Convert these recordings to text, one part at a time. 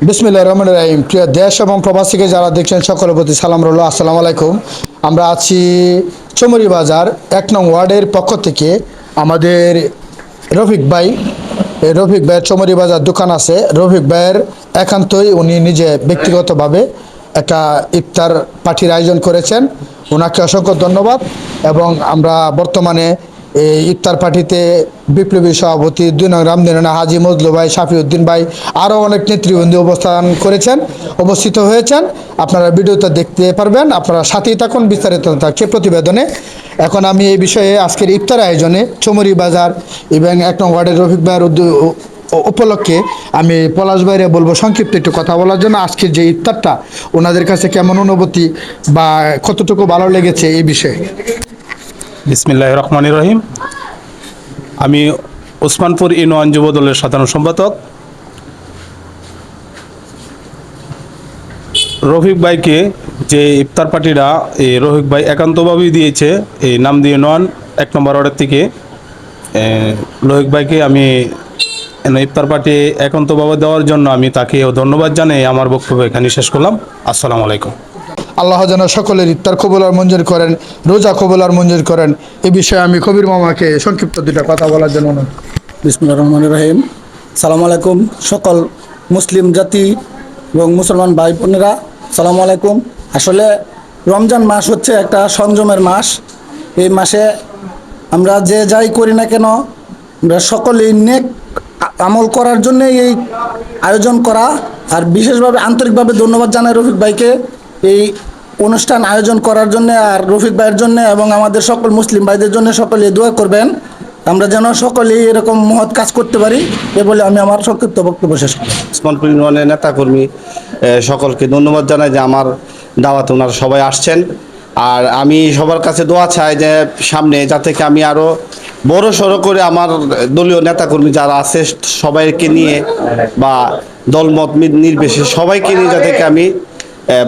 বিসমিল্লাহির রহমানির রহিম। প্রিয় দেশ এবং প্রবাসীকে যারা দেখছেন সকলের প্রতি সালাম রইল, আসসালামু আলাইকুম। আমরা আছি চমরি বাজার 1 নং ওয়ার্ডের পক্ষ থেকে। আমাদের রফিক ভাই, এই রফিক ভাইয়ের চমরি বাজার দোকান আছে। রফিক ভাইয়ের একান্তই উনি নিজে ব্যক্তিগতভাবে একটা ইফতার পার্টির আয়োজন করেছেন। ওনাকে অসংখ্য ধন্যবাদ। এবং আমরা বর্তমানে এই ইফতার পার্টিতে বিপ্লবী সভাপতি 2 নং রামদিনা হাজি মজলু ভাই, শাফিউদ্দিন ভাই, আরও অনেক নেতৃবৃন্দ উপস্থিত হয়েছেন। আপনারা ভিডিওটা দেখতে পারবেন, আপনারা সাথেই থাকুন, বিস্তারিত থাকছে প্রতিবেদনে। এখন আমি এই বিষয়ে আজকের ইফতার আয়োজনে চমরি বাজার এবং 1 নং ওয়ার্ডের রফিক ভাইয়ের উপলক্ষে আমি পলাশ ভাইরে বলবো সংক্ষিপ্ত একটু কথা বলার জন্য। আজকের যে ইফতারটা ওনাদের কাছে কেমন অনুভূতি বা কতটুকু ভালো লেগেছে এই বিষয়ে। বিসমিল্লাহির রহমানির রহিম। আমি ওসমানপুর ইউনিয়ন যুব দলের সাধারণ সম্পাদক। রফিক ভাইকে যে ইফতার পার্টিরা রফিক ভাই একান্তভাবেই দিয়েছে, এই নাম দিয়ে নন 1 নম্বর ওয়ার্ডের থেকে রফিক ভাইকে আমি ইফতার পার্টি একান্তভাবে দেওয়ার জন্য আমি তাকে ধন্যবাদ জানাই আমার বক্তব্য এখানে শেষ করলাম। আসসালামু আলাইকুম। আল্লাহ যেন সকলের ইফতার কবুল আর মঞ্জুর করেন, রোজা কবুল আর মঞ্জুর করেন। এই বিষয়ে আমি কবির মামাকে সংক্ষিপ্ত দুটা কথা বলার জন্য অনুরোধ। বিসমিল্লাহির রহমানির রহিম। সালামু আলাইকুম সকল মুসলিম জাতি এবং মুসলমান ভাই বোনেরা, সালামু আলাইকুম। আসলে রমজান মাস হচ্ছে একটা সংযমের মাস। এই মাসে আমরা যে যাই করি না কেন, আমরা সকলেই নেক আমল করার জন্য এই আয়োজন করা। আর বিশেষভাবে আন্তরিকভাবে ধন্যবাদ জানাই রফিক ভাইকে এই অনুষ্ঠান আয়োজন করার জন্য, আর রফিক ভাইয়ের জন্য এবং আমাদের সকল মুসলিম ভাইদের জন্য সকলে দোয়া করবেন, আমরা যেন সকলেই এরকম মহৎ কাজ করতে পারি। এ বলে আমি আমার সংক্ষিপ্ত বক্তব্য শেষ করি। ওসমানপুর ইউনিয়নের নেতাকর্মী সকলকে ধন্যবাদ জানাই যে আমার দাওয়াতে ওনারা সবাই আসছেন। আর আমি সবার কাছে দোয়া চাই যে সামনে যাতে আমি আরও বড় সড়ো করে আমার দলীয় নেতাকর্মী যারা আছে সবাইকে নিয়ে বা দলমত নির্বিশেষে সবাইকে নিয়ে যাতে আমি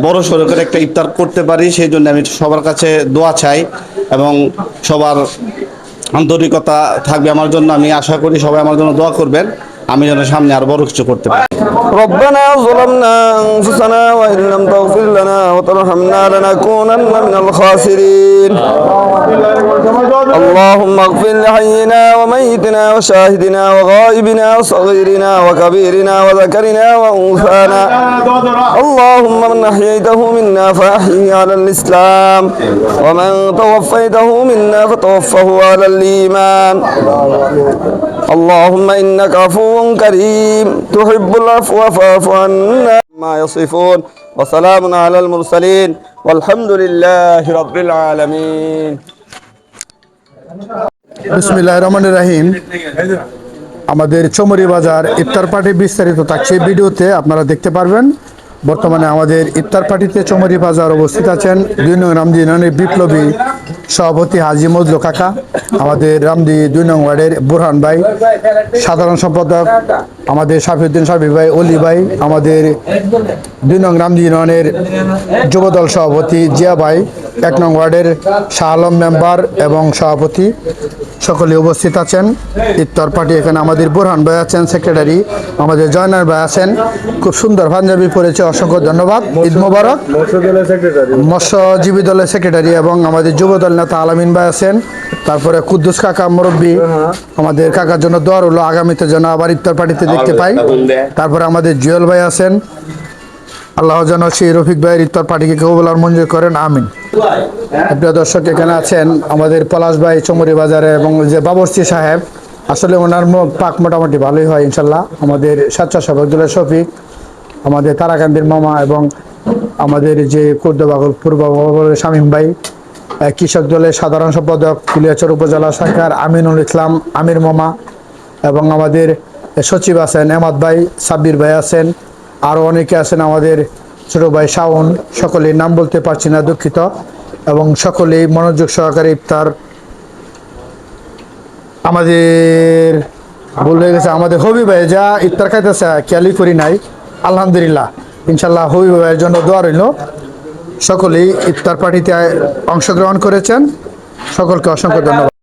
বড় সড়ো করে একটা ইফতার করতে পারি, সেই জন্য আমি সবার কাছে দোয়া চাই এবং সবার আন্তরিকতা থাকবে আমার জন্য। আমি আশা করি সবাই আমার জন্য দোয়া করবেন, আমি যেন সামনে আর বড় কিছু করতে পারি। ربنا ظلمنا أنفسنا وإن لم تغفر لنا وترحمنا لنكونن من الخاسرين. اللهم اغفر لحينا وميتنا وشاهدنا وغائبنا وصغيرنا وكبيرنا وذكرنا وأنثانا. اللهم من أحييته منا فأحيه على الإسلام ومن توفيته منا فتوفه على الإيمان. اللهم إنك عفو كريم تحب العفو فاعف عنا ما يصفون وسلام على المرسلين والحمد لله رب العالمين. বিসমিল্লাহির রহমানির রহিম। আমাদের চমরি বাজার ইফতার পার্টি বিস্তারিত থাকছে ভিডিওতে, আপনারা দেখতে পারবেন। বর্তমানে আমাদের ইফতার পার্টিতে চমরি বাজার উপস্থিত আছেন 2 নং রামদি ইউনিয়নের বিপ্লবী সভাপতি হাজি মজলু কাকা, আমাদের রামদি 2 নং ওয়ার্ডের বুরহান ভাই, সাধারণ সম্পাদক আমাদের শাফিউদ্দিন শাফি ভাই, অলি ভাই, আমাদের 2 নং রামদি ইউনিয়নের যুবদল সভাপতি জিয়া ভাই, 1 নং ওয়ার্ডের শাহ আলম মেম্বার এবং সভাপতি সকলে উপস্থিত আছেন। ইফতার পার্টি এখানে আমাদের বুরহান ভাই আছেন সেক্রেটারি, আমাদের জয়নার ভাই আছেন, খুব সুন্দর পাঞ্জাবি পরেছে, অসংখ্য ধন্যবাদ। ঈদ মোবারক। মৎস্যজীবী দলের সেক্রেটারি এবং আমাদের যুবদল নেতা আলামিন ভাই আছেন। তারপরে কুদ্দুস কাকা মুরব্বী, আমাদের কাকার জন্য দোয়া হলো আগামীতে যেন আবার ইফতার পার্টিতে দেখতে পাই। তারপরে আমাদের জুয়েল ভাই আছেন, আল্লাহ যেন সেই রফিক ভাইয়ের ইফতার পার্টিকে কবুল আর মঞ্জুর করেন, আমিন। প্রিয় দর্শক, এখানে আছেন আমাদের পলাশ ভাই চমরি বাজারে এবং যে বাবরচি সাহেব, আসলে ওনার পাক মোটামুটি ভালোই হয় ইনশাল্লাহ। আমাদের স্বেচ্ছাসেবক দলের শফিক, আমাদের তারাকান্দির মামা এবং আমাদের যে কুর্দবাগল পূর্ব শামীম ভাই, কৃষক দলের সাধারণ সম্পাদক কুলিয়াচর উপজেলা শাখার আমিনুল ইসলাম আমির মামা এবং আমাদের সচিব আছেন এমাদ ভাই, সাব্বির ভাই আছেন, আরও অনেকে আছেন, আমাদের ছোট ভাই শাওন, সকলেই নাম বলতে পারছি না, দুঃখিত। এবং সকলেই মনোযোগ সহকারে ইফতার আমাদের বলে গেছে আমাদের হবি ভাই যা ইফতার খাইতেছে খেয়ালই করি নাই। আলহামদুলিল্লাহ, ইনশাল্লাহ হবি ভাইয়ের জন্য দোয়া রইল। সকলেই ইফতার পার্টিতে অংশগ্রহণ করেছেন, সকলকে অসংখ্য ধন্যবাদ।